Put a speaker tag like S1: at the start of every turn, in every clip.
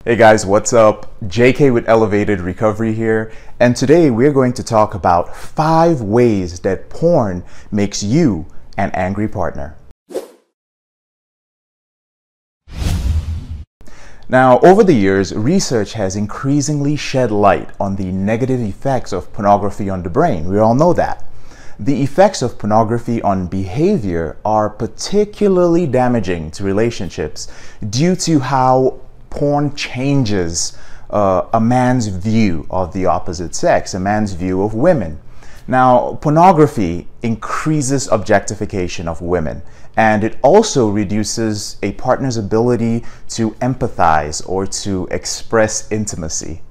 S1: Hey guys, what's up? JK with Elevated Recovery here, and today we're going to talk about 5 ways that porn makes you an angry partner. Now, over the years, research has increasingly shed light on the negative effects of pornography on the brain. We all know that. The effects of pornography on behavior are particularly damaging to relationships due to how porn changes a man's view of the opposite sex, a man's view of women. Now, pornography increases objectification of women, and it also reduces a partner's ability to empathize or to express intimacy.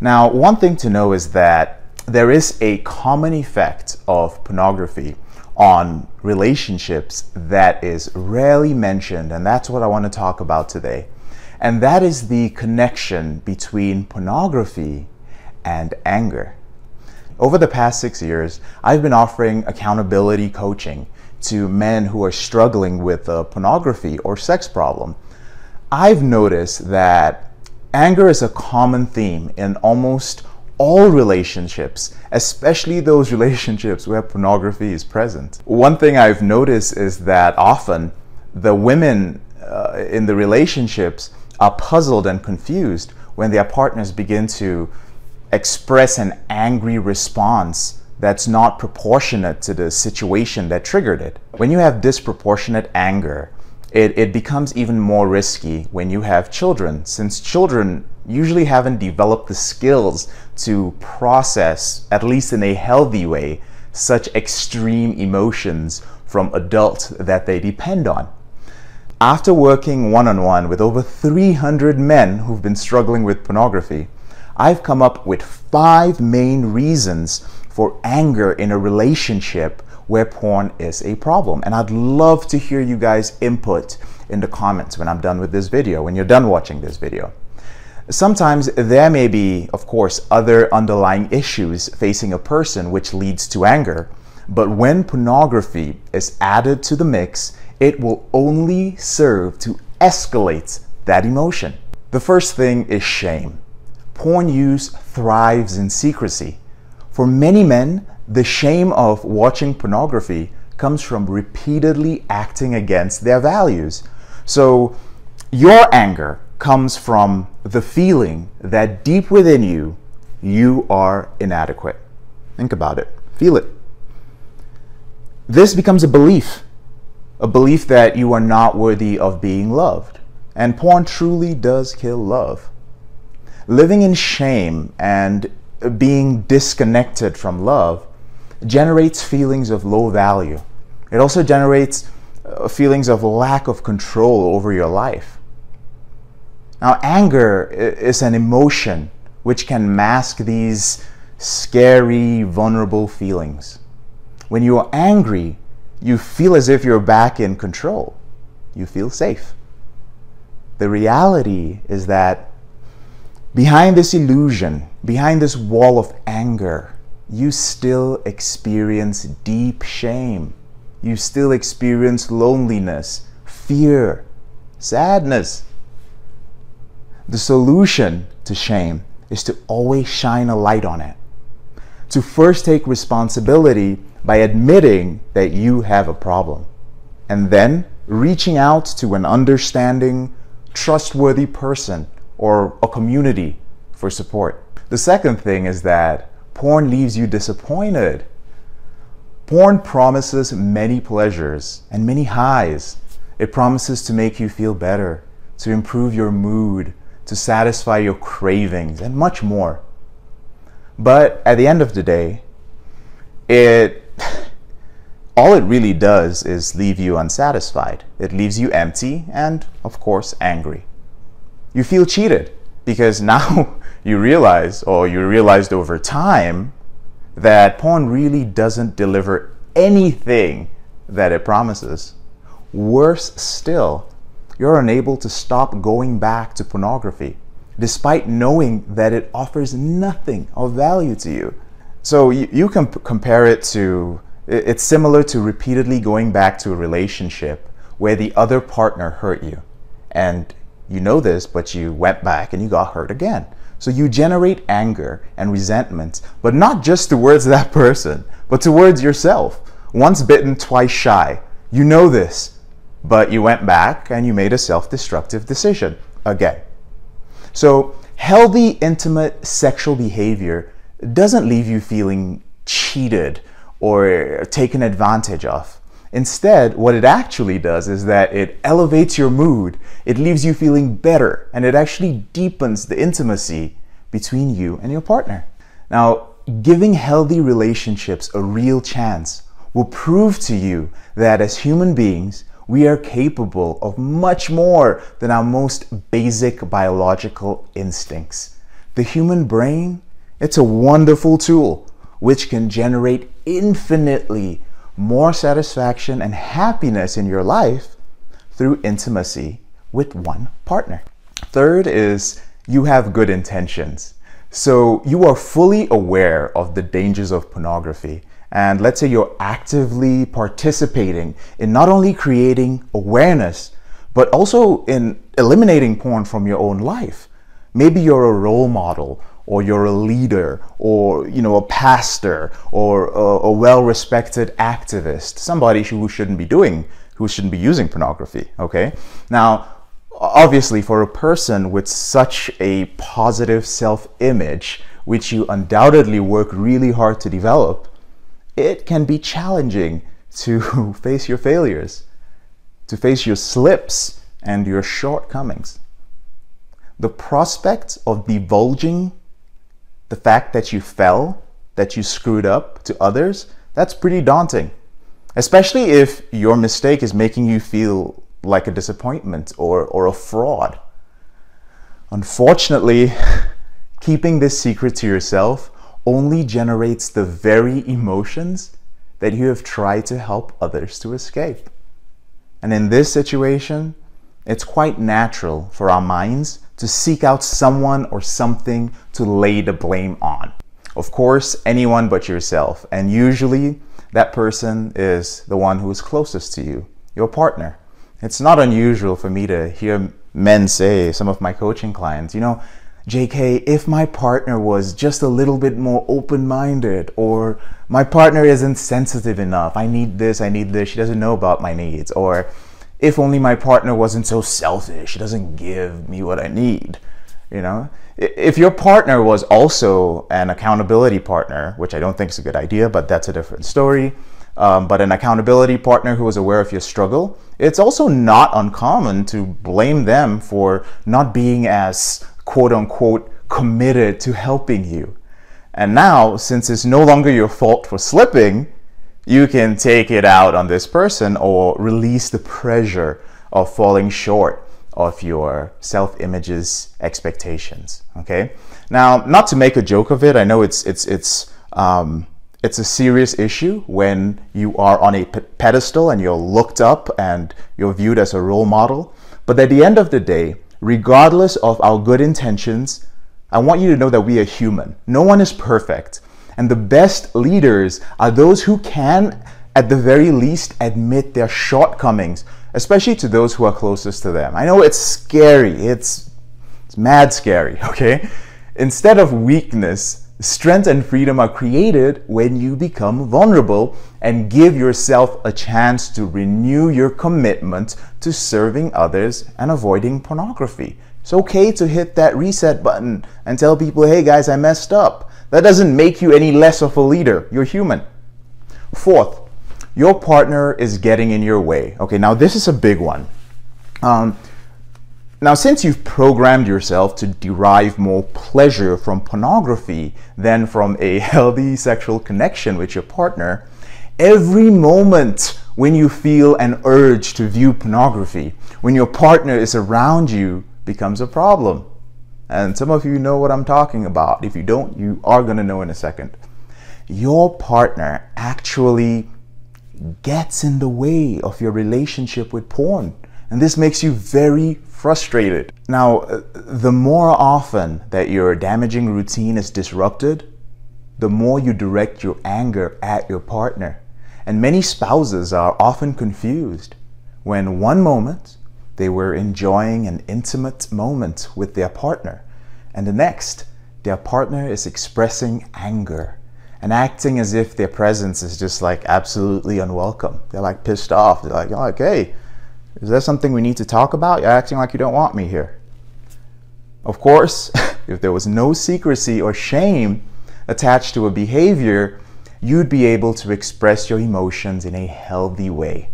S1: Now, one thing to know is that there is a common effect of pornography on relationships that is rarely mentioned, and that's what I want to talk about today. And that is the connection between pornography and anger. Over the past 6 years, I've been offering accountability coaching to men who are struggling with a pornography or sex problem. I've noticed that anger is a common theme in almost all relationships, especially those relationships where pornography is present. One thing I've noticed is that often the women in the relationships are puzzled and confused when their partners begin to express an angry response that's not proportionate to the situation that triggered it. When you have disproportionate anger, it becomes even more risky when you have children, since children usually haven't developed the skills to process, at least in a healthy way, such extreme emotions from adults that they depend on. After working one-on-one with over 300 men who've been struggling with pornography, I've come up with 5 main reasons for anger in a relationship where porn is a problem. And I'd love to hear you guys' input in the comments when I'm done with this video, when you're done watching this video. Sometimes there may be, of course, other underlying issues facing a person which leads to anger, but when pornography is added to the mix, it will only serve to escalate that emotion. The first thing is shame. Porn use thrives in secrecy. For many men, the shame of watching pornography comes from repeatedly acting against their values. So your anger comes from the feeling that deep within you, you are inadequate. Think about it. Feel it. This becomes a belief that you are not worthy of being loved. And porn truly does kill love. Living in shame and being disconnected from love generates feelings of low value. It also generates feelings of lack of control over your life. Now, anger is an emotion which can mask these scary, vulnerable feelings. When you are angry, you feel as if you're back in control. You feel safe. The reality is that behind this illusion, behind this wall of anger, you still experience deep shame. You still experience loneliness, fear, sadness. The solution to shame is to always shine a light on it. To first take responsibility by admitting that you have a problem, and then reaching out to an understanding, trustworthy person or a community for support. The second thing is that porn leaves you disappointed. Porn promises many pleasures and many highs. It promises to make you feel better, to improve your mood, to satisfy your cravings, and much more. But at the end of the day, all it really does is leave you unsatisfied. It leaves you empty and, of course, angry. You feel cheated because now you realize, or you realized over time, that porn really doesn't deliver anything that it promises. Worse still, you're unable to stop going back to pornography, despite knowing that it offers nothing of value to you. So you can compare it to, it's similar to repeatedly going back to a relationship where the other partner hurt you, and You know this, but you went back and you got hurt again. So you generate anger and resentment, but not just towards that person, but towards yourself. Once bitten, twice shy. You know this, but you went back and you made a self-destructive decision again. So healthy, intimate sexual behavior doesn't leave you feeling cheated or taken advantage of. Instead, what it actually does is that it elevates your mood, it leaves you feeling better, and it actually deepens the intimacy between you and your partner. Now, giving healthy relationships a real chance will prove to you that as human beings, we are capable of much more than our most basic biological instincts. The human brain, it's a wonderful tool which can generate infinitely more satisfaction and happiness in your life through intimacy with one partner. Third is you have good intentions. So you are fully aware of the dangers of pornography. And let's say you're actively participating in not only creating awareness, but also in eliminating porn from your own life. Maybe you're a role model, or you're a leader, or a pastor, or a well-respected activist, somebody who shouldn't be using pornography. Okay, now obviously for a person with such a positive self-image, which you undoubtedly work really hard to develop, it can be challenging to face your failures, to face your slips and your shortcomings. The prospect of divulging the fact that you fell, that you screwed up to others, that's pretty daunting. Especially if your mistake is making you feel like a disappointment or a fraud. Unfortunately, keeping this secret to yourself only generates the very emotions that you have tried to help others to escape. And in this situation, it's quite natural for our minds to seek out someone or something to lay the blame on. Of course, anyone but yourself. And usually that person is the one who is closest to you, your partner. It's not unusual for me to hear men say, some of my coaching clients, JK, if my partner was just a little bit more open-minded, or my partner isn't sensitive enough, I need this, she doesn't know about my needs, or if only my partner wasn't so selfish, she doesn't give me what I need. If your partner was also an accountability partner, which I don't think is a good idea, but that's a different story, but an accountability partner who is aware of your struggle, it's also not uncommon to blame them for not being as quote-unquote committed to helping you. And now, since it's no longer your fault for slipping, you can take it out on this person or release the pressure of falling short of your self-image's expectations. Okay. Now, not to make a joke of it, I know it's a serious issue when you are on a pedestal and you're looked up and you're viewed as a role model. But at the end of the day, regardless of our good intentions, I want you to know that we are human. No one is perfect. And the best leaders are those who can, at the very least, admit their shortcomings, especially to those who are closest to them. I know it's scary. It's mad scary, okay? Instead of weakness, strength and freedom are created when you become vulnerable and give yourself a chance to renew your commitment to serving others and avoiding pornography. It's okay to hit that reset button and tell people, hey guys, I messed up. That doesn't make you any less of a leader. You're human. Fourth, your partner is getting in your way. Okay, now this is a big one. Now, since you've programmed yourself to derive more pleasure from pornography than from a healthy sexual connection with your partner, every moment when you feel an urge to view pornography, when your partner is around you, becomes a problem. And some of you know what I'm talking about. If you don't, you are going to know in a second. Your partner actually gets in the way of your relationship with porn. And this makes you very frustrated. Now, the more often that your damaging routine is disrupted, the more you direct your anger at your partner. And many spouses are often confused when one moment they were enjoying an intimate moment with their partner, and the next, their partner is expressing anger and acting as if their presence is just like absolutely unwelcome. They're like pissed off. They're like, hey, is there something we need to talk about? You're acting like you don't want me here. Of course, if there was no secrecy or shame attached to a behavior, you'd be able to express your emotions in a healthy way.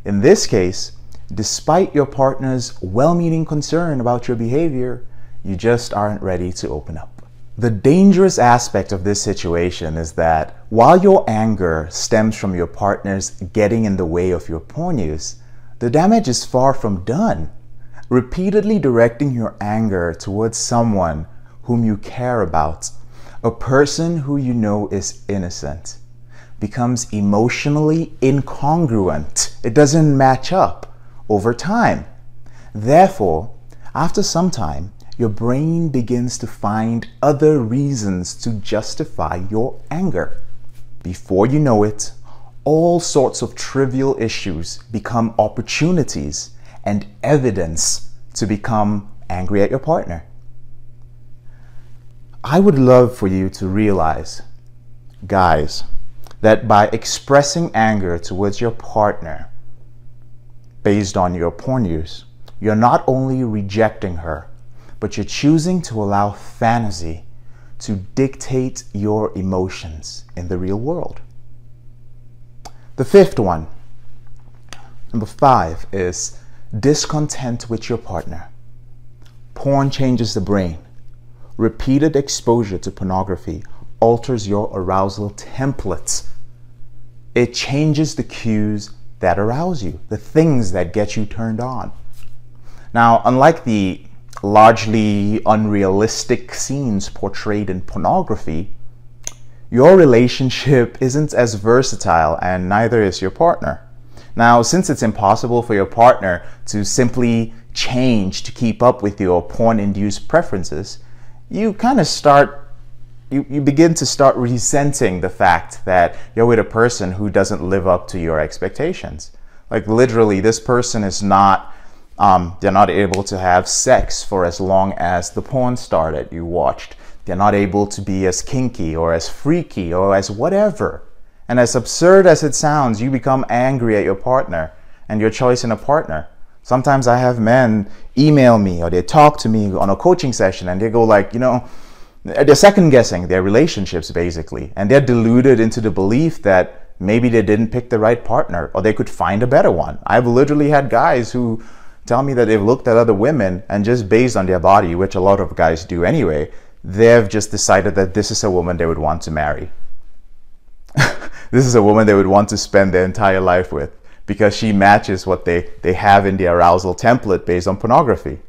S1: In this case, despite your partner's well-meaning concern about your behavior, you just aren't ready to open up. The dangerous aspect of this situation is that while your anger stems from your partner's getting in the way of your porn use, the damage is far from done. Repeatedly directing your anger towards someone whom you care about, a person who you know is innocent, becomes emotionally incongruent. It doesn't match up over time. Therefore, after some time, your brain begins to find other reasons to justify your anger. Before you know it, all sorts of trivial issues become opportunities and evidence to become angry at your partner. I would love for you to realize, guys, that by expressing anger towards your partner based on your porn use, you're not only rejecting her, but you're choosing to allow fantasy to dictate your emotions in the real world. The fifth one, number 5, is discontent with your partner. Porn changes the brain. Repeated exposure to pornography alters your arousal templates. It changes the cues that arouse you, the things that get you turned on. Now, unlike the largely unrealistic scenes portrayed in pornography, your relationship isn't as versatile, and neither is your partner. Now, since it's impossible for your partner to simply change to keep up with your porn-induced preferences, you begin to start resenting the fact that you're with a person who doesn't live up to your expectations. Like literally, this person is not they're not able to have sex for as long as the porn star that you watched. They're not able to be as kinky or as freaky or as whatever. And as absurd as it sounds, you become angry at your partner and your choice in a partner. Sometimes I have men email me or they talk to me on a coaching session and they go like, they're second guessing their relationships basically. And they're deluded into the belief that maybe they didn't pick the right partner or they could find a better one. I've literally had guys who tell me that they've looked at other women and just based on their body, which a lot of guys do anyway, they've just decided that this is a woman they would want to marry. This is a woman they would want to spend their entire life with because she matches what they have in their arousal template based on pornography.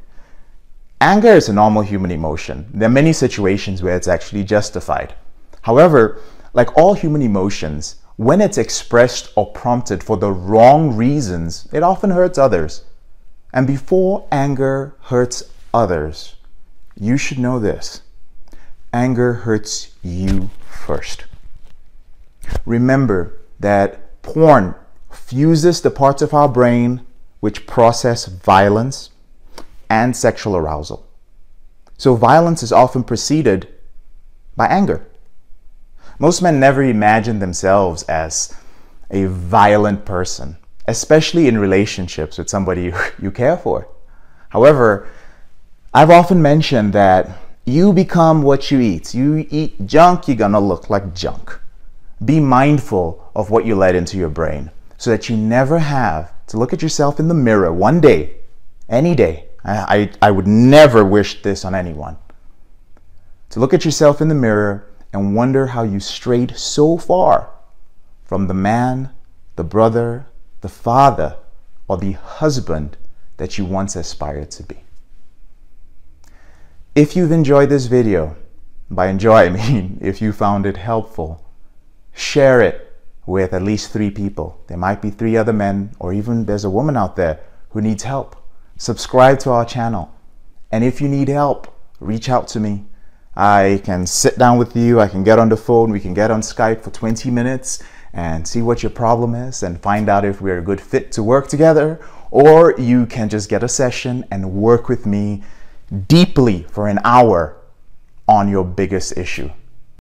S1: Anger is a normal human emotion. There are many situations where it's actually justified. However, like all human emotions, when it's expressed or prompted for the wrong reasons, it often hurts others. And before anger hurts others, you should know this. Anger hurts you first. Remember that porn fuses the parts of our brain which process violence and sexual arousal. So violence is often preceded by anger. Most men never imagine themselves as a violent person, especially in relationships with somebody you care for. However, I've often mentioned that you become what you eat. You eat junk, you're gonna look like junk. Be mindful of what you let into your brain so that you never have to look at yourself in the mirror one day, any day. I would never wish this on anyone. To look at yourself in the mirror and wonder how you strayed so far from the man, the brother, the father, or the husband that you once aspired to be. If you've enjoyed this video, by enjoy I mean if you found it helpful, share it with at least 3 people. There might be 3 other men, or even there's a woman out there who needs help. Subscribe to our channel. And if you need help, reach out to me. I can sit down with you, I can get on the phone, we can get on Skype for 20 minutes and see what your problem is and find out if we're a good fit to work together, or you can just get a session and work with me deeply for an hour on your biggest issue.